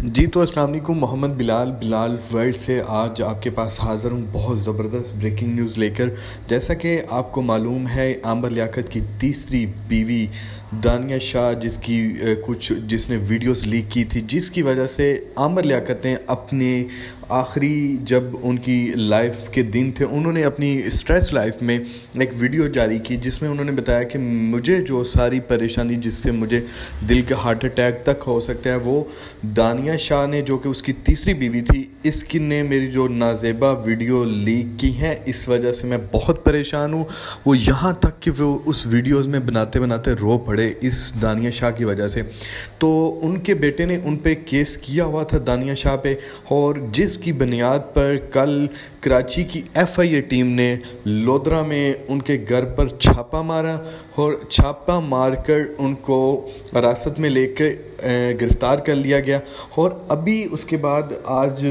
जी तो अस्सलाम वालेकुम। मोहम्मद बिलाल वर्ल्ड से आज आपके पास हाज़िर हूँ बहुत ज़बरदस्त ब्रेकिंग न्यूज़ लेकर। जैसा कि आपको मालूम है, आम्बर लियाकत की तीसरी बीवी दानिया शाह जिसने वीडियोस लीक की थी, जिसकी वजह से आम्बर लियाकत ने अपने आखिरी जब उनकी लाइफ के दिन थे, उन्होंने अपनी स्ट्रेस लाइफ में एक वीडियो जारी की जिसमें उन्होंने बताया कि मुझे जो सारी परेशानी जिससे मुझे दिल का हार्ट अटैक तक हो सकता है, वो दानिया शाह ने, जो कि उसकी तीसरी बीवी थी, इसकी ने मेरी जो नाजेबा वीडियो लीक की है। इस वजह से मैं बहुत परेशान हूँ। वो यहाँ तक कि वो उस वीडियोस में बनाते बनाते रो पड़े इस दानिया शाह की वजह से। तो उनके बेटे ने उन पे केस किया हुआ था दानिया शाह पे, और जिसकी बुनियाद पर कल कराची की FIA टीम ने लोधरा में उनके घर पर छापा मारा और छापा मारकर उनको हिरासत में लेकर गिरफ़्तार कर लिया गया। और अभी उसके बाद आज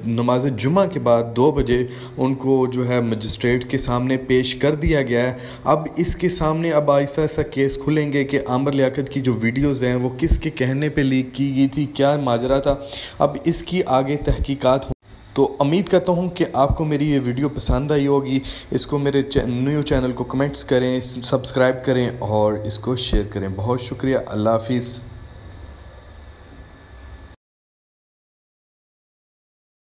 नमाज जुमा के बाद 2 बजे उनको जो है मजिस्ट्रेट के सामने पेश कर दिया गया है। अब इसके सामने अब ऐसा ऐसा केस खुलेंगे कि आम्बर लियाकत की जो वीडियोज़ हैं वो किसके कहने पे लीक की गई थी, क्या माजरा था, अब इसकी आगे तहकीकात हो। तो उम्मीद करता हूँ कि आपको मेरी ये वीडियो पसंद आई होगी। इसको मेरे न्यू चैनल को कमेंट्स करें, सब्सक्राइब करें और इसको शेयर करें। बहुत शुक्रिया। अल्लाह हाफिज़।